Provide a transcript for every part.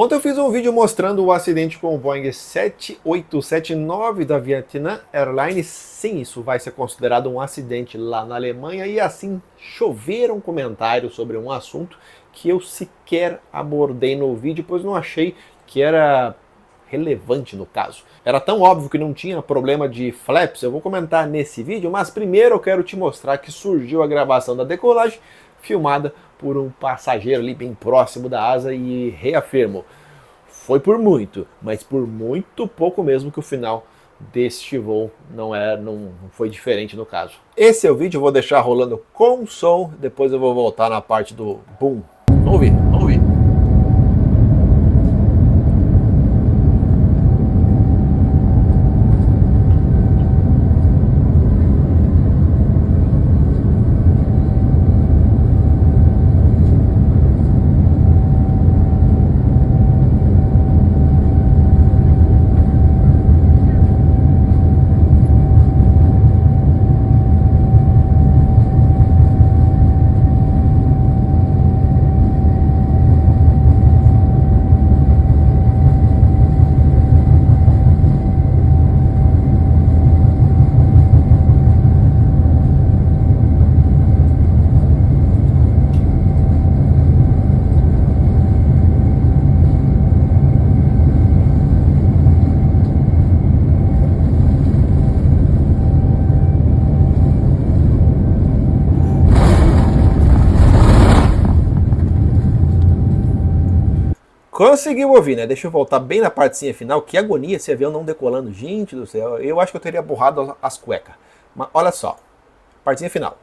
Ontem eu fiz um vídeo mostrando o acidente com o Boeing 7879 da Vietnam Airlines. Sim, isso vai ser considerado um acidente lá na Alemanha e assim choveram comentários sobre um assunto que eu sequer abordei no vídeo, pois não achei que era relevante no caso. Era tão óbvio que não tinha problema de flaps, eu vou comentar nesse vídeo, mas primeiro eu quero te mostrar que surgiu a gravação da decolagem filmada por um passageiro ali bem próximo da asa e reafirmo, foi por muito, mas por muito pouco mesmo que o final deste voo não foi diferente no caso. Esse é o vídeo, eu vou deixar rolando com som, depois eu vou voltar na parte do boom. Vamos ouvir, vamos ouvir. Conseguiu ouvir, né? Deixa eu voltar bem na partezinha final. Que agonia esse avião não decolando. Gente do céu, eu acho que eu teria borrado as cuecas. Mas olha só, partezinha final.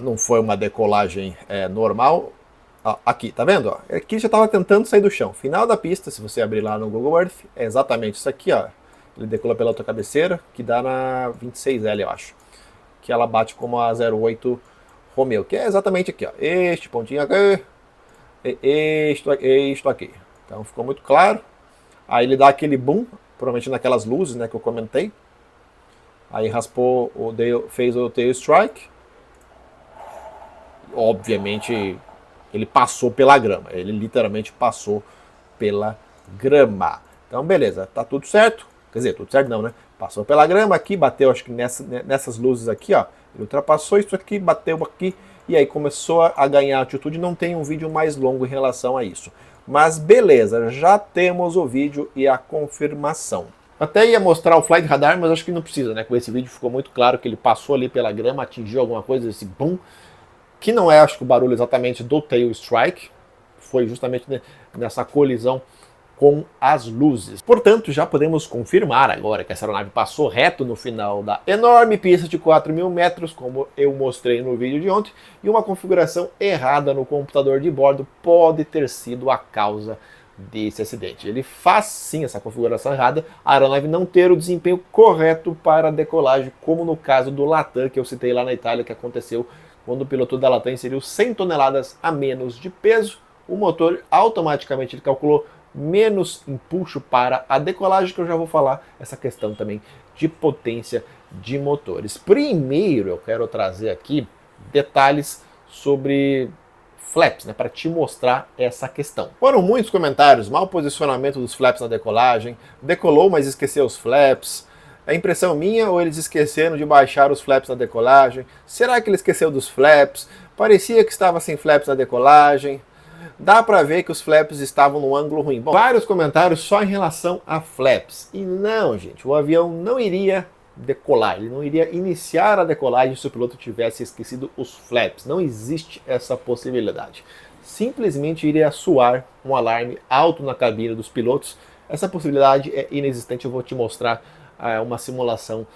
Não foi uma decolagem normal. Ó, aqui, tá vendo? Ó? Aqui já estava tentando sair do chão. Final da pista, se você abrir lá no Google Earth, é exatamente isso aqui, ó. Ele decola pela outra cabeceira, que dá na 26L, eu acho. Que ela bate como a 08 Romeo, que é exatamente aqui, ó, este pontinho aqui, isto aqui. Então ficou muito claro. Aí ele dá aquele boom, provavelmente naquelas luzes, né, que eu comentei. Aí raspou, fez o tail strike. Obviamente ele passou pela grama, ele literalmente passou pela grama. Então beleza, tá tudo certo. Quer dizer, tudo certo não, né? Passou pela grama aqui, bateu acho que nessas luzes aqui, ó. Ele ultrapassou isso aqui, bateu aqui e aí começou a ganhar altitude. Não tem um vídeo mais longo em relação a isso. Mas beleza, já temos o vídeo e a confirmação. Até ia mostrar o flight radar, mas acho que não precisa, né? Com esse vídeo ficou muito claro que ele passou ali pela grama, atingiu alguma coisa, esse boom, que não é, acho que o barulho exatamente do tail strike, foi justamente nessa colisão com as luzes. Portanto, já podemos confirmar agora que essa aeronave passou reto no final da enorme pista de 4.000 metros, como eu mostrei no vídeo de ontem, e uma configuração errada no computador de bordo pode ter sido a causa desse acidente. Ele faz sim essa configuração errada, a aeronave não ter o desempenho correto para a decolagem, como no caso do Latam, que eu citei lá na Itália, que aconteceu quando o piloto da Latam inseriu 100 toneladas a menos de peso, o motor automaticamente ele calculou menos impulso para a decolagem, que eu já vou falar essa questão também de potência de motores. Primeiro eu quero trazer aqui detalhes sobre flaps, né, para te mostrar essa questão. Foram muitos comentários, mau posicionamento dos flaps na decolagem, decolou mas esqueceu os flaps, é impressão minha ou eles esqueceram de baixar os flaps na decolagem, será que ele esqueceu dos flaps, parecia que estava sem flaps na decolagem, dá para ver que os flaps estavam no ângulo ruim. Bom, vários comentários só em relação a flaps. E não, gente, o avião não iria decolar, ele não iria iniciar a decolagem se o piloto tivesse esquecido os flaps. Não existe essa possibilidade. Simplesmente iria soar um alarme alto na cabine dos pilotos. Essa possibilidade é inexistente. Eu vou te mostrar uma simulação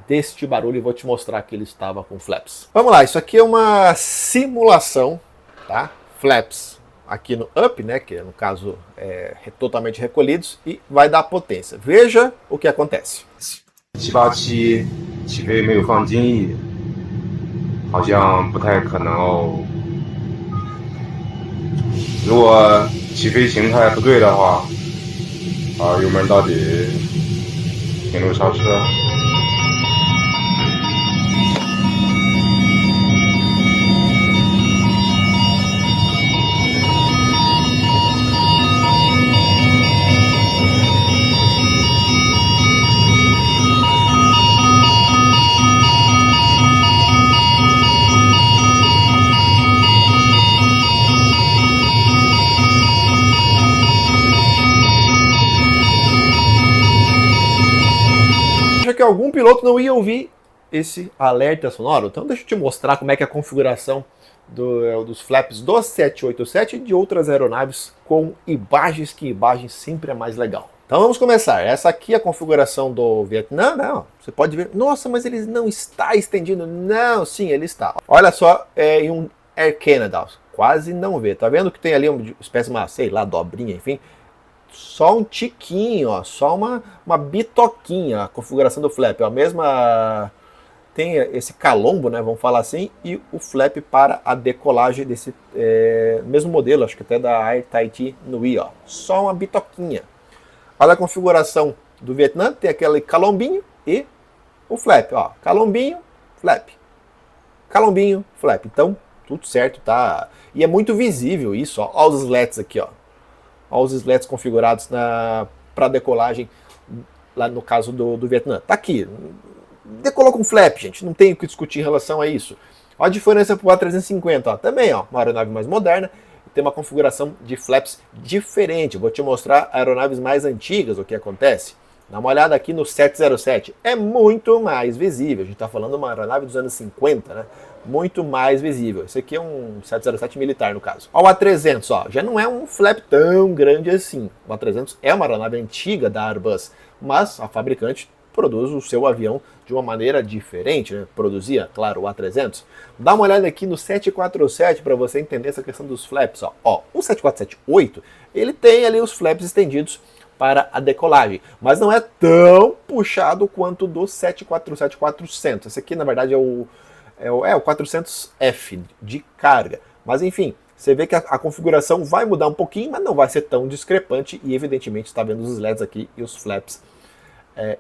deste barulho e vou te mostrar que ele estava com flaps. Vamos lá, isso aqui é uma simulação, tá? Flaps aqui no up, né, que no caso é totalmente recolhidos, e vai dar potência. Veja o que acontece. 787起飞没有放襟翼，好像不太可能哦。如果起飞形态不对的话，油门到底，停住刹车。algum piloto não ia ouvir esse alerta sonoro. Então deixa eu te mostrar como é que é a configuração dos flaps do 787 e de outras aeronaves com imagens, que imagem sempre é mais legal. Então vamos começar. Essa aqui é a configuração do Vietnã. Não, você pode ver. Nossa, mas ele não está estendido. Não, sim, ele está. Olha só, em um Air Canada, quase não vê. Tá vendo que tem ali uma espécie de uma, sei lá, dobrinha, enfim. Só um tiquinho, ó, só uma bitoquinha a configuração do flap. A mesma... Tem esse calombo, né, vamos falar assim, e o flap para a decolagem desse mesmo modelo, acho que até da Air Tahiti Nui, ó. Só uma bitoquinha. Olha a configuração do Vietnã, tem aquele calombinho e o flap, ó. Calombinho, flap. Calombinho, flap. Então, tudo certo, tá? E é muito visível isso, ó. Olha os slats aqui, ó. Olha os slats configurados para decolagem, lá no caso do Vietnã. Tá aqui. Decolou com flap, gente. Não tem o que discutir em relação a isso. Olha a diferença para o A350, ó. Também, ó. Uma aeronave mais moderna. Tem uma configuração de flaps diferente. Vou te mostrar aeronaves mais antigas, o que acontece. Dá uma olhada aqui no 707. É muito mais visível. A gente está falando de uma aeronave dos anos 50, né? Muito mais visível. Esse aqui é um 707 militar, no caso. Ó, o A300, ó. Já não é um flap tão grande assim. O A300 é uma aeronave antiga da Airbus, mas a fabricante produz o seu avião de uma maneira diferente, né? Produzia, claro, o A300. Dá uma olhada aqui no 747 para você entender essa questão dos flaps. Ó, o 7478, ele tem ali os flaps estendidos para a decolagem, mas não é tão puxado quanto do 747-400. Esse aqui, na verdade, é o 400F de carga. Mas, enfim, você vê que a configuração vai mudar um pouquinho, mas não vai ser tão discrepante e, evidentemente, está vendo os LEDs aqui e os flaps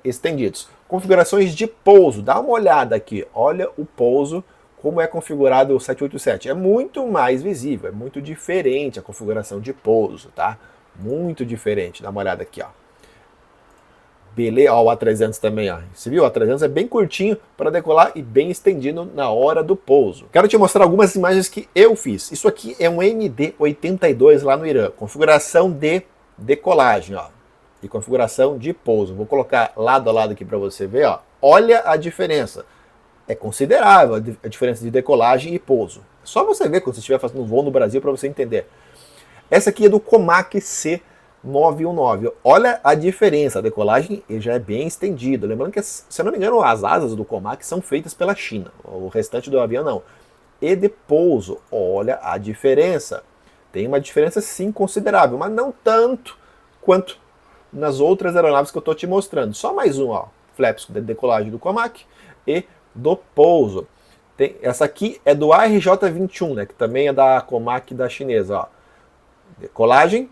estendidos. Configurações de pouso, dá uma olhada aqui, olha o pouso, como é configurado o 787. É muito mais visível, é muito diferente a configuração de pouso, tá? Muito diferente, dá uma olhada aqui, ó. Beleza, ó, o A300 também, ó. Você viu? O A300 é bem curtinho para decolar e bem estendido na hora do pouso. Quero te mostrar algumas imagens que eu fiz. Isso aqui é um MD-82 lá no Irã, configuração de decolagem, ó. E configuração de pouso. Vou colocar lado a lado aqui para você ver, ó. Olha a diferença. É considerável a diferença de decolagem e pouso. Só você ver quando você estiver fazendo um voo no Brasil para você entender. Essa aqui é do Comac C919. Olha a diferença. A decolagem já é bem estendida. Lembrando que, se eu não me engano, as asas do Comac são feitas pela China. O restante do avião não. E de pouso. Olha a diferença. Tem uma diferença sim considerável, mas não tanto quanto nas outras aeronaves que eu estou te mostrando. Só mais um, ó, flaps de decolagem do Comac e do pouso. Essa aqui é do ARJ21, né, que também é da Comac da chinesa. Ó. Decolagem,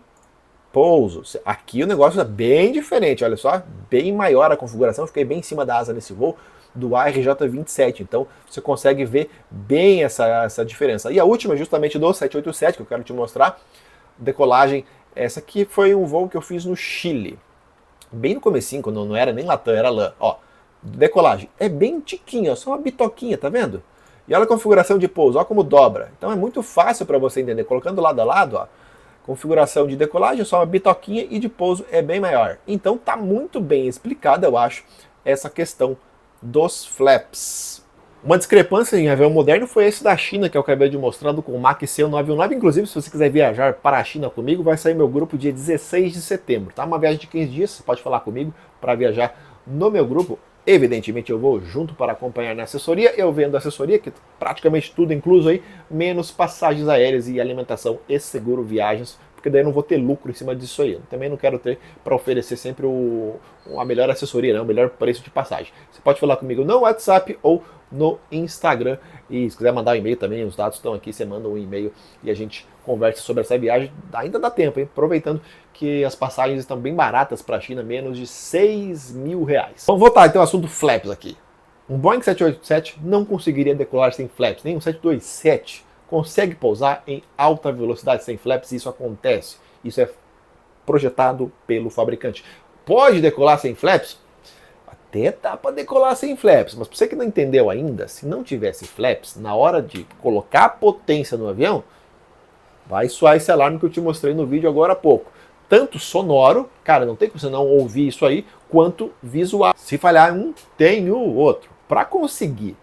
pouso. Aqui o negócio é bem diferente, olha só, bem maior a configuração. Fiquei bem em cima da asa nesse voo do ARJ27, então você consegue ver bem essa diferença. E a última, justamente do 787, que eu quero te mostrar, decolagem. Essa aqui foi um voo que eu fiz no Chile, bem no comecinho, quando não era nem Latam, era LAN. Ó, decolagem, é bem tiquinho, só uma bitoquinha, tá vendo? E olha a configuração de pouso, ó como dobra. Então é muito fácil para você entender, colocando lado a lado, ó, configuração de decolagem, só uma bitoquinha, e de pouso é bem maior. Então tá muito bem explicada, eu acho, essa questão dos flaps. Uma discrepância em avião moderno foi esse da China, que eu acabei de mostrar, do Comac C919. Inclusive, se você quiser viajar para a China comigo, vai sair meu grupo dia 16 de setembro. Tá? Uma viagem de 15 dias, você pode falar comigo para viajar no meu grupo. Evidentemente, eu vou junto para acompanhar na assessoria. Eu vendo a assessoria, que praticamente tudo incluso aí, menos passagens aéreas e alimentação e seguro viagens, porque daí eu não vou ter lucro em cima disso aí. Eu também não quero ter para oferecer sempre a melhor assessoria, né? O melhor preço de passagem. Você pode falar comigo no WhatsApp ou no Instagram. E se quiser mandar um e-mail também, os dados estão aqui, você manda um e-mail e a gente conversa sobre essa viagem. Ainda dá tempo, hein? Aproveitando que as passagens estão bem baratas para a China, menos de R$6.000. Vamos voltar então ao assunto flaps aqui. Um Boeing 787 não conseguiria decolar sem flaps, nem um 727 consegue pousar em alta velocidade sem flaps, e isso acontece. Isso é projetado pelo fabricante. Pode decolar sem flaps? Até dá para decolar sem flaps, mas para você que não entendeu ainda, se não tivesse flaps, na hora de colocar a potência no avião, vai soar esse alarme que eu te mostrei no vídeo agora há pouco. Tanto sonoro, cara, não tem como você não ouvir isso aí, quanto visual. Se falhar um, tem o outro. Para conseguir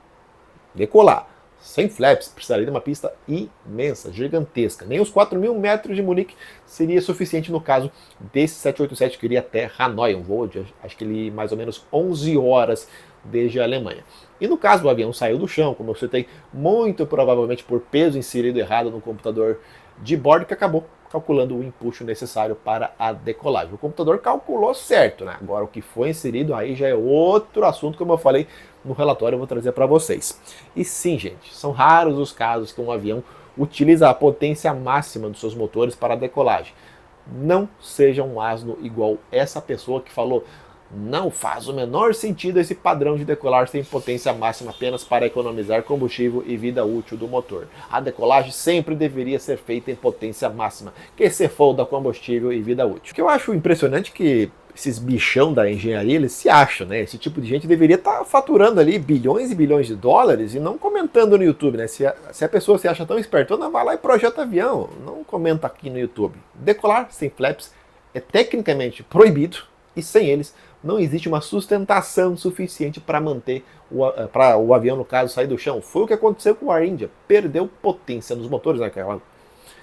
decolar sem flaps, precisaria de uma pista imensa, gigantesca. Nem os 4.000 metros de Munique seria suficiente no caso desse 787 que iria até Hanoi, um voo de acho que ele mais ou menos 11 horas desde a Alemanha. E no caso do avião saiu do chão, como eu citei, muito provavelmente por peso inserido errado no computador de bordo, que acabou calculando o empuxo necessário para a decolagem. O computador calculou certo, né? Agora o que foi inserido aí já é outro assunto, como eu falei no relatório, eu vou trazer para vocês. E sim, gente, são raros os casos que um avião utiliza a potência máxima dos seus motores para a decolagem. Não seja um asno igual essa pessoa que falou: não faz o menor sentido esse padrão de decolar sem potência máxima apenas para economizar combustível e vida útil do motor. A decolagem sempre deveria ser feita em potência máxima, que se foda combustível e vida útil. O que eu acho impressionante é que esses bichão da engenharia, eles se acham, né? Esse tipo de gente deveria estar faturando ali bilhões e bilhões de dólares e não comentando no YouTube, né? Se a pessoa se acha tão espertona, vai lá e projeta avião, não comenta aqui no YouTube. Decolar sem flaps é tecnicamente proibido e sem eles não existe uma sustentação suficiente para manter o avião, no caso, sair do chão. Foi o que aconteceu com o Air India. Perdeu potência nos motores, né? Aquela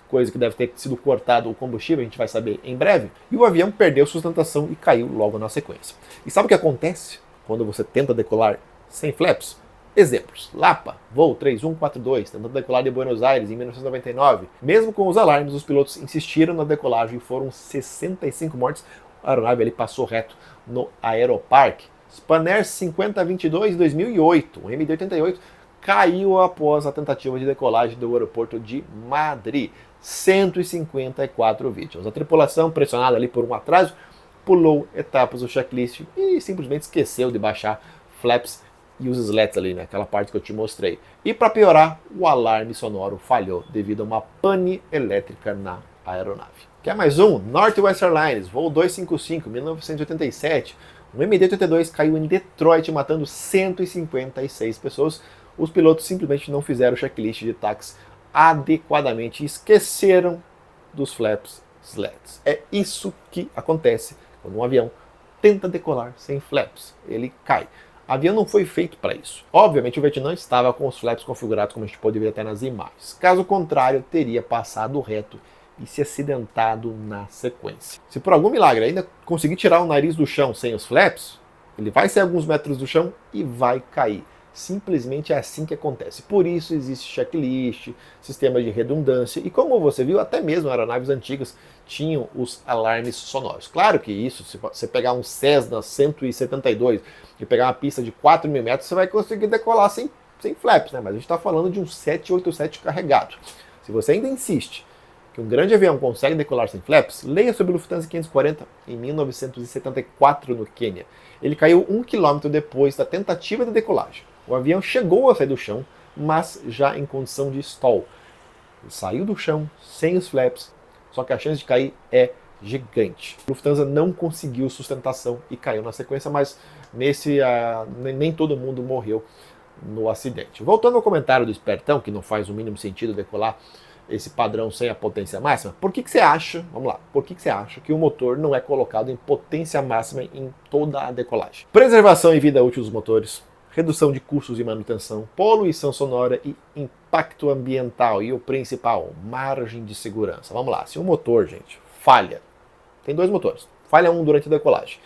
coisa que deve ter sido cortado o combustível, a gente vai saber em breve. E o avião perdeu sustentação e caiu logo na sequência. E sabe o que acontece quando você tenta decolar sem flaps? Exemplos: Lapa, voo 3142, tentando decolar de Buenos Aires em 1999. Mesmo com os alarmes, os pilotos insistiram na decolagem e foram 65 mortes. A aeronave ali passou reto no Aeroparque. Spanair 5022 de 2008, o MD-88, caiu após a tentativa de decolagem do aeroporto de Madrid. 154 vítimas. A tripulação, pressionada ali por um atraso, pulou etapas do checklist e simplesmente esqueceu de baixar flaps e os slats ali, né? Aquela parte que eu te mostrei. E para piorar, o alarme sonoro falhou devido a uma pane elétrica na aeronave. Quer mais um? Northwest Airlines, voo 255, 1987. Um MD-82 caiu em Detroit, matando 156 pessoas. Os pilotos simplesmente não fizeram o checklist de táxi adequadamente e esqueceram dos flaps slats. É isso que acontece quando um avião tenta decolar sem flaps. Ele cai. O avião não foi feito para isso. Obviamente o Vietnã estava com os flaps configurados, como a gente pode ver até nas imagens. Caso contrário, teria passado reto e se acidentado na sequência. Se por algum milagre ainda conseguir tirar o nariz do chão sem os flaps, ele vai sair alguns metros do chão e vai cair. Simplesmente é assim que acontece. Por isso existe checklist, sistemas de redundância e, como você viu, até mesmo aeronaves antigas tinham os alarmes sonoros. Claro que isso, se você pegar um Cessna 172 e pegar uma pista de 4.000 metros, você vai conseguir decolar sem flaps, né? Mas a gente está falando de um 787 carregado. Se você ainda insiste que um grande avião consegue decolar sem flaps, leia sobre o Lufthansa 540 em 1974 no Quênia. Ele caiu 1 km depois da tentativa de decolagem. O avião chegou a sair do chão, mas já em condição de stall. Ele saiu do chão sem os flaps, só que a chance de cair é gigante. O Lufthansa não conseguiu sustentação e caiu na sequência, mas nem todo mundo morreu no acidente. Voltando ao comentário do espertão, que não faz o mínimo sentido decolar esse padrão sem a potência máxima, por que você acha, vamos lá, por que você acha que o motor não é colocado em potência máxima em toda a decolagem? Preservação e vida útil dos motores, redução de custos de manutenção, poluição sonora e impacto ambiental. E o principal, margem de segurança. Vamos lá, se um motor, gente, falha, tem dois motores, falha um durante a decolagem,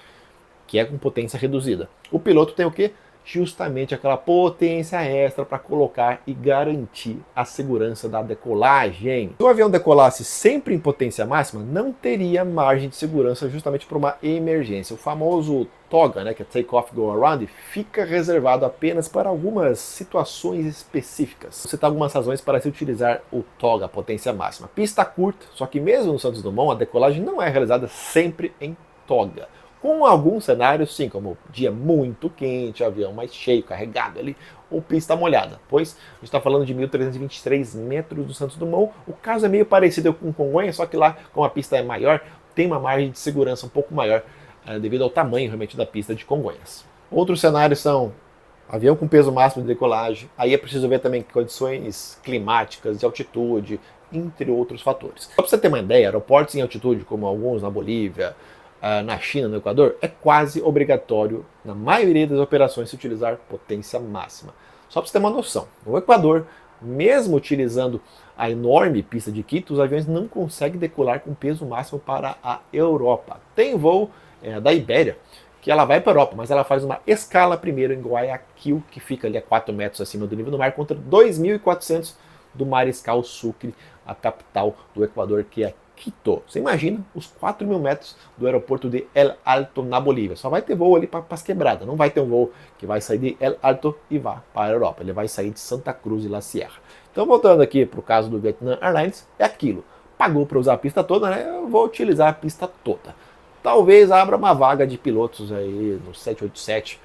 que é com potência reduzida. O piloto tem o quê? Justamente aquela potência extra para colocar e garantir a segurança da decolagem. Se o avião decolasse sempre em potência máxima, não teria margem de segurança justamente para uma emergência. O famoso TOGA, né, que é Take Off Go Around, fica reservado apenas para algumas situações específicas. Você tem algumas razões para se utilizar o TOGA, potência máxima. Pista curta, só que mesmo no Santos Dumont, a decolagem não é realizada sempre em TOGA. Com alguns cenários, sim, como dia muito quente, avião mais cheio, carregado ali, ou pista molhada, pois a gente está falando de 1.323 metros do Santos Dumont. O caso é meio parecido com Congonhas, só que lá, como a pista é maior, tem uma margem de segurança um pouco maior, devido ao tamanho realmente da pista de Congonhas. Outros cenários são avião com peso máximo de decolagem, aí é preciso ver também condições climáticas, de altitude, entre outros fatores. Só para você ter uma ideia, aeroportos em altitude, como alguns na Bolívia, na China, no Equador, é quase obrigatório, na maioria das operações, se utilizar potência máxima. Só para você ter uma noção, no Equador, mesmo utilizando a enorme pista de Quito, os aviões não conseguem decolar com peso máximo para a Europa. Tem voo da Ibéria, que ela vai para a Europa, mas ela faz uma escala primeiro em Guayaquil, que fica ali a 4 metros acima do nível do mar, contra 2.400 do Mariscal Sucre, a capital do Equador, que é Quito. Você imagina os 4.000 metros do aeroporto de El Alto, na Bolívia. Só vai ter voo ali para as quebradas. Não vai ter um voo que vai sair de El Alto e vá para a Europa. Ele vai sair de Santa Cruz de la Sierra. Então, voltando aqui para o caso do Vietnam Airlines, é aquilo. Pagou para usar a pista toda, né? Eu vou utilizar a pista toda. Talvez abra uma vaga de pilotos aí no 787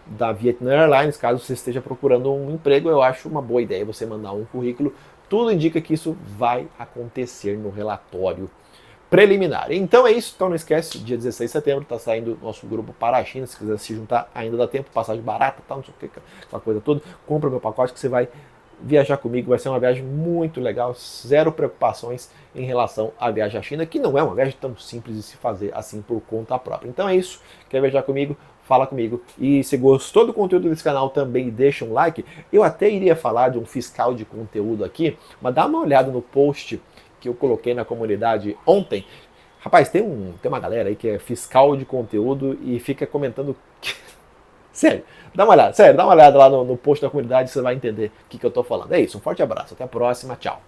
da Vietnam Airlines, caso você esteja procurando um emprego. Eu acho uma boa ideia você mandar um currículo. Tudo indica que isso vai acontecer no relatório preliminar. Então é isso. Então não esquece, dia 16 de setembro está saindo nosso grupo para a China. Se quiser se juntar, ainda dá tempo, passagem barata, tal, não sei o que, aquela coisa toda. Compra meu pacote que você vai viajar comigo. Vai ser uma viagem muito legal, zero preocupações em relação à viagem à China, que não é uma viagem tão simples de se fazer assim por conta própria. Então é isso. Quer viajar comigo? Fala comigo. E se gostou do conteúdo desse canal, também deixa um like. Eu até iria falar de um fiscal de conteúdo aqui, mas dá uma olhada no post que eu coloquei na comunidade ontem. Rapaz, tem uma galera aí que é fiscal de conteúdo e fica comentando... Sério, dá uma olhada lá no post da comunidade, você vai entender o que eu tô falando. É isso, um forte abraço, até a próxima, tchau.